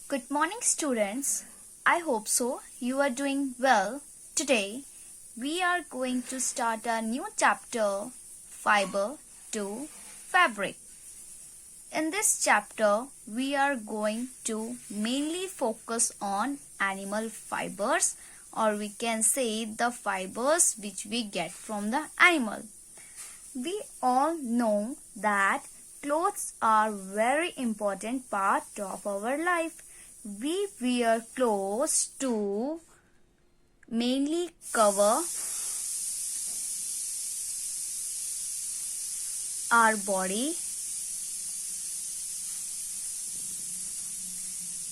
Good morning, students. I hope so. You are doing well. Today, we are going to start a new chapter, Fiber to Fabric. In this chapter, we are going to mainly focus on animal fibers, or we can say the fibers which we get from the animal. We all know that clothes are very important part of our life. We wear clothes to mainly cover our body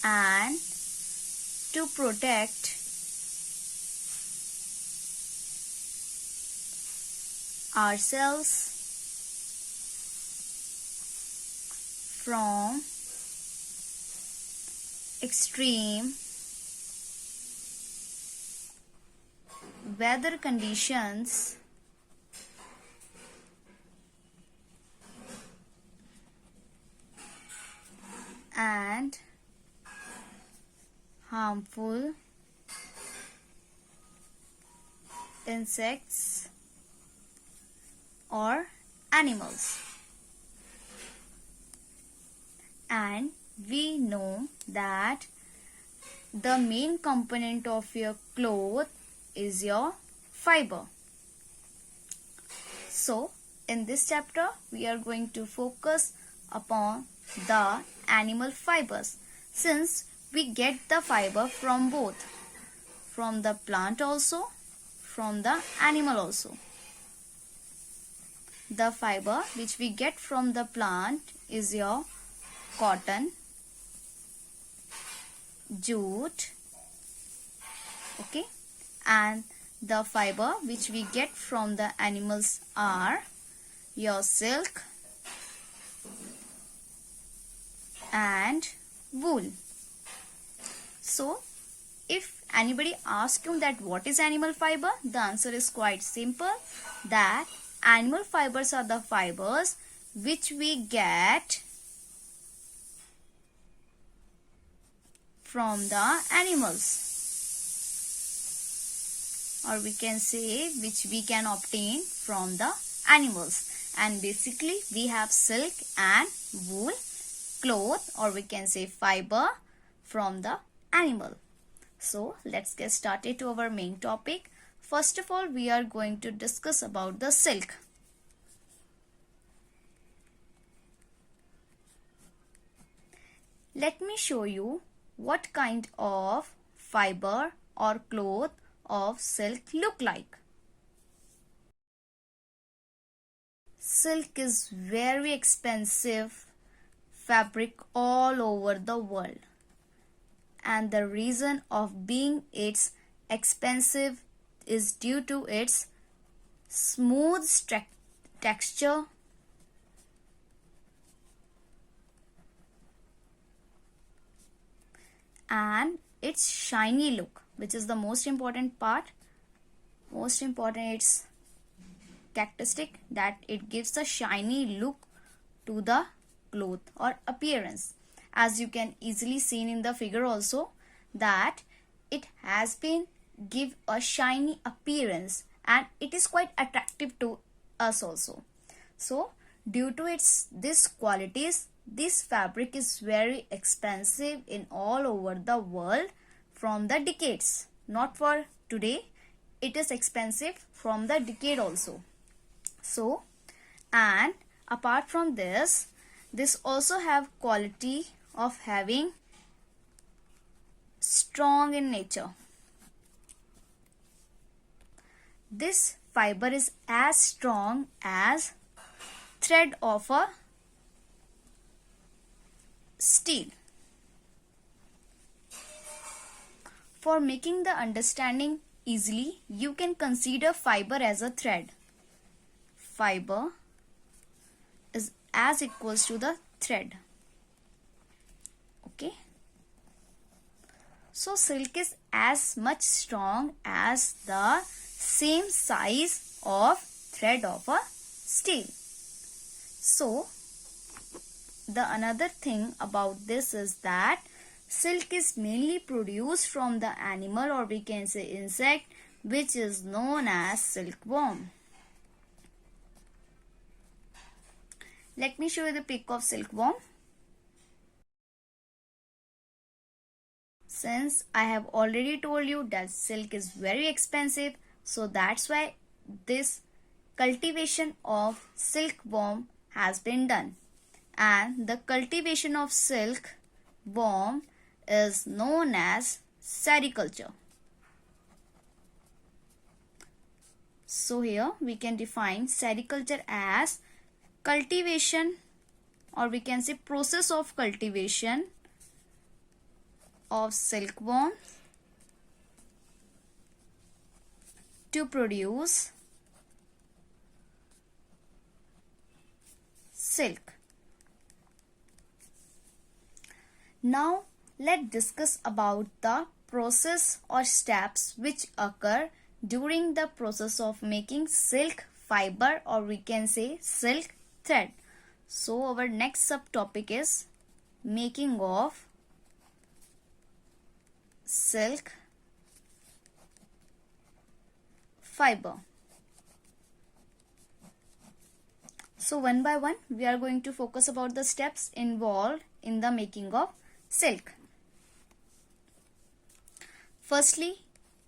and to protect ourselves from extreme weather conditions and harmful insects or animals. And we know that the main component of your cloth is your fiber. So, in this chapter, we are going to focus upon the animal fibers, since we get the fiber from both, from the plant also, from the animal also. The fiber which we get from the plant is your cotton, jute, okay, and the fiber which we get from the animals are your silk and wool. So, if anybody asks you that what is animal fiber, the answer is quite simple, that animal fibers are the fibers which we get from the animals, or we can say which we can obtain from the animals. And basically we have silk and wool, cloth, or we can say fiber from the animal. So let's get started to our main topic. First of all, we are going to discuss about the silk. Let me show you what kind of fiber or cloth of silk look like. Silk is very expensive fabric all over the world, and the reason of being it's expensive is due to its smooth texture and its shiny look, which is the most important part. Most important, its characteristic that it gives a shiny look to the cloth or appearance. As you can easily see in the figure also, that it has been give a shiny appearance and it is quite attractive to us also. So due to this qualities, this fabric is very expensive in all over the world from the decades. Not for today, it is expensive from the decade also. So, and apart from this also have quality of having strong in nature. This fiber is as strong as thread of a steel. For making the understanding easily, you can consider fiber as a thread. Fiber is as equals to the thread. Okay. So silk is as much strong as the same size of thread of a steel. So the another thing about this is that Silk is mainly produced from the animal, or we can say insect, which is known as silkworm. Let me show you the pic of silkworm. Since I have already told you that silk is very expensive, so that's why this cultivation of silkworm has been done. And the cultivation of silkworm is known as sericulture. So here we can define sericulture as cultivation, or we can say process of cultivation of silkworm to produce silk. Now let's discuss about the process or steps which occur during the process of making silk fiber, or we can say silk thread. So our next subtopic is making of silk fiber. So one by one we are going to focus about the steps involved in the making of silk. Firstly,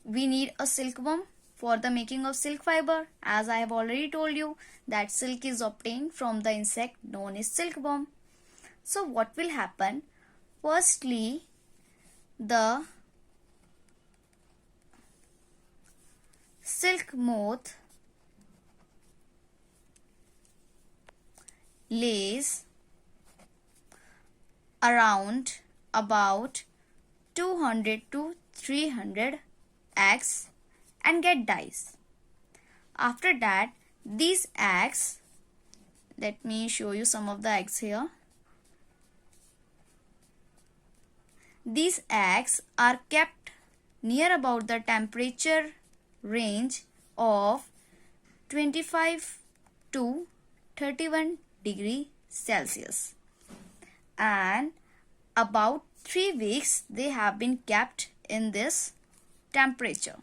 we need a silkworm for the making of silk fiber. As I have already told you that silk is obtained from the insect known as silkworm. So what will happen? Firstly, the silk moth lays around about 200 to 300 eggs and get dies. After that, these eggs, let me show you some of the eggs here. These eggs are kept near about the temperature range of 25 to 31 degree Celsius, and about 3 weeks they have been kept in this temperature.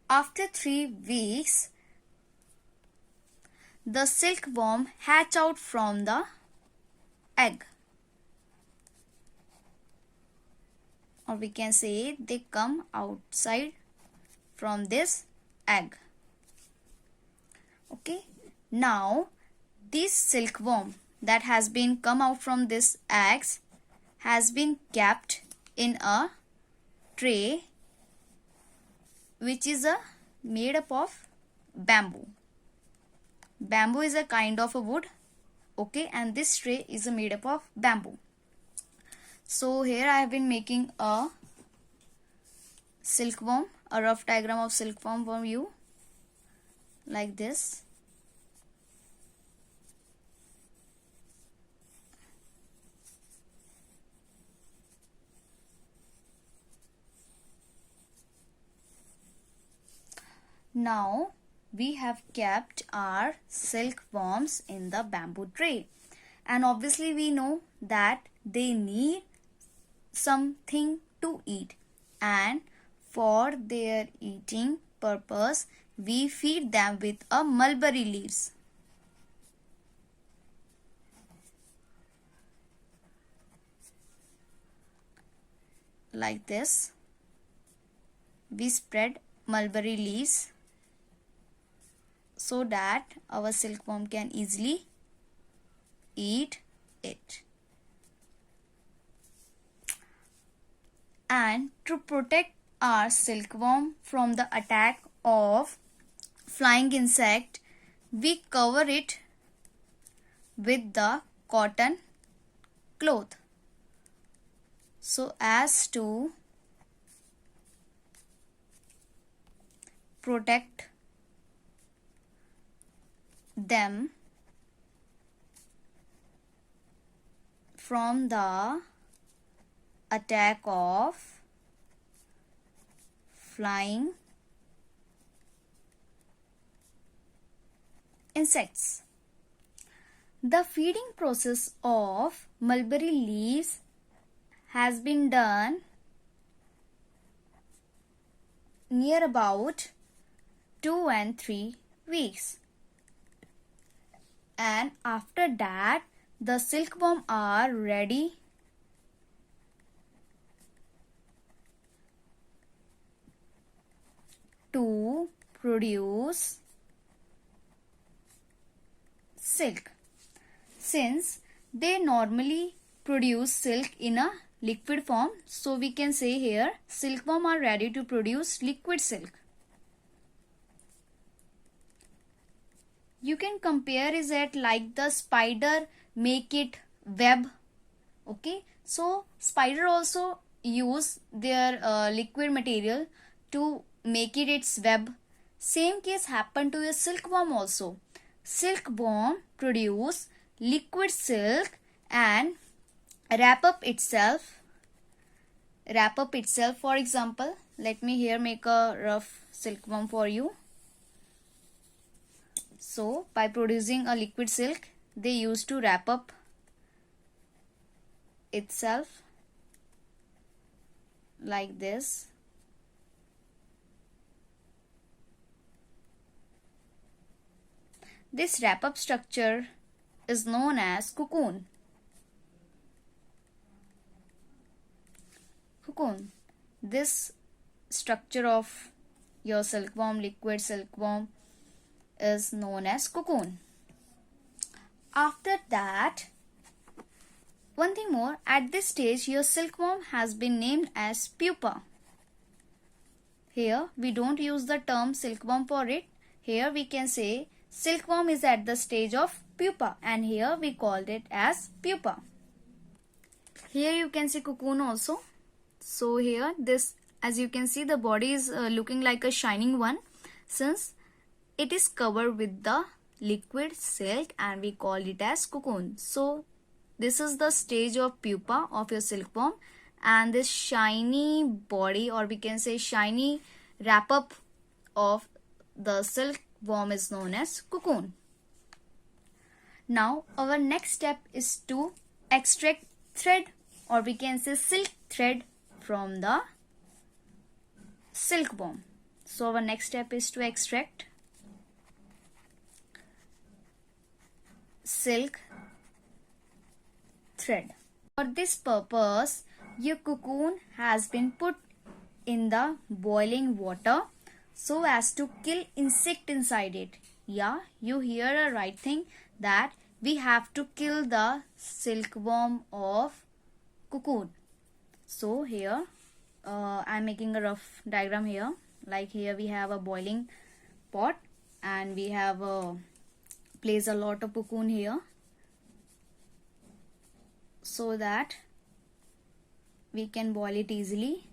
After 3 weeks, the silkworm hatch out from the egg, or we can say they come outside from this egg. Okay, now this silkworm that has been come out from this eggs has been kept in a tray which is made up of bamboo. Bamboo is a kind of a wood, okay, and this tray is made up of bamboo. So here I have been making a silkworm, a rough diagram of silkworm for you, like this. Now we have kept our silkworms in the bamboo tray, and obviously we know that they need something to eat, and for their eating purpose we feed them with a mulberry leaves. Like this, we spread mulberry leaves so that our silkworm can easily eat it. And to protect our silkworm from the attack of flying insect, we cover it with the cotton cloth so as to protect them from the attack of flying insects. The feeding process of mulberry leaves has been done near about 2 and 3 weeks. And after that, the silkworm are ready to produce silk. Since they normally produce silk in a liquid form, so we can say here silkworm are ready to produce liquid silk. You can compare it like the spider make it web. Okay, so spider also use their liquid material to make it its web. Same case happen to a silkworm also. Silkworm produce liquid silk and wrap up itself. For example, let me here make a rough silkworm for you. So by producing a liquid silk, they used to wrap up itself like this. This wrap up structure is known as cocoon. Cocoon. This structure of your silkworm, liquid silkworm, is known as cocoon. After that, one thing more, at this stage your silkworm has been named as pupa. Here we don't use the term silkworm for it. Here we can say silkworm is at the stage of pupa, and here we called it as pupa. Here you can see cocoon also. So here this, as you can see, the body is looking like a shining one, since it is covered with the liquid silk, and we call it as cocoon. So this is the stage of pupa of your silkworm, and this shiny body, or we can say shiny wrap up of the silkworm, is known as cocoon. Now our next step is to extract thread, or we can say silk thread, from the silkworm. So our next step is to extract silk thread. For this purpose, your cocoon has been put in the boiling water so as to kill insect inside it. Yeah, you hear a right thing, that we have to kill the silkworm of cocoon. So here I am making a rough diagram here. Like here we have a boiling pot, and we have place a lot of cocoon here, so that we can boil it easily.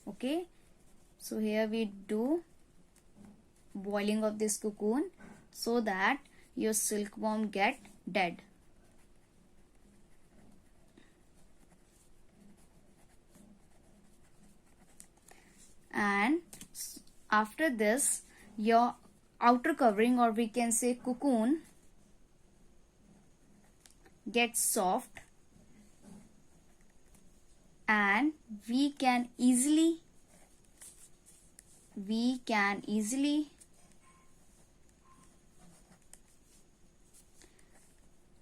Okay, so here we do boiling of this cocoon so that your silkworm get dead. And after this, your outer covering, or we can say cocoon, gets soft, and we can easily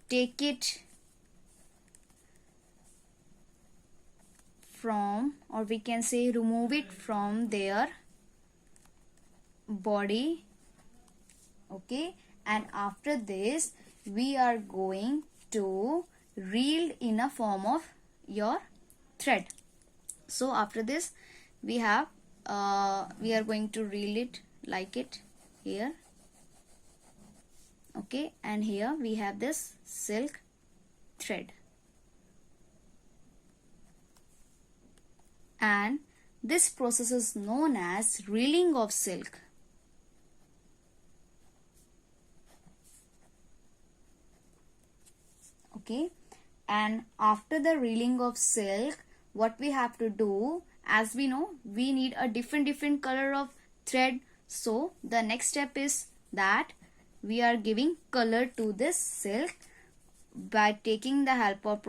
take it from, or we can say remove it from their body. Okay, and after this we are going to reel in a form of your thread. So after this we have we are going to reel it like it here. Okay, and here we have this silk thread, and this process is known as reeling of silk. Okay, and after the reeling of silk, what we have to do, as we know, we need a different color of thread. So the next step is that we are giving color to this silk by taking the help of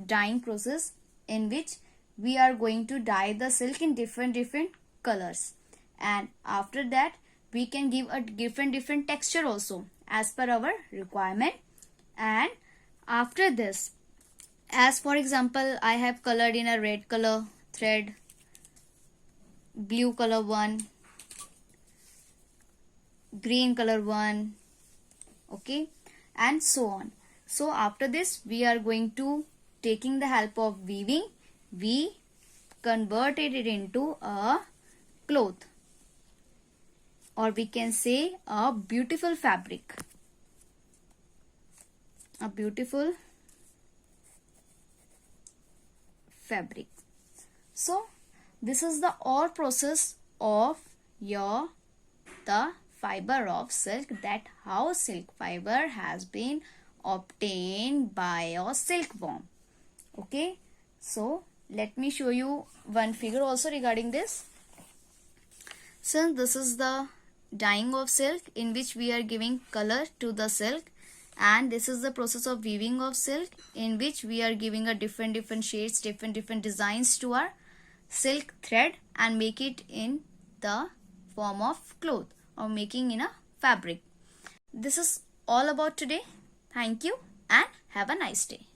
dyeing process, in which we are going to dye the silk in different colors, and after that we can give a different texture also as per our requirement. And after this, as for example, I have colored in a red color thread, blue color one, green color one, okay, and so on. So after this we are going to, taking the help of weaving, we converted it into a cloth, or we can say a beautiful fabric, a beautiful fabric. So this is the all process of the fiber of silk, that how silk fiber has been obtained by a silkworm. Okay, so let me show you one figure also regarding this. So this is the dyeing of silk, in which we are giving color to the silk, and this is the process of weaving of silk, in which we are giving a different shades, different designs to our silk thread, and make it in the form of cloth, or making in a fabric. This is all about today. Thank you and have a nice day.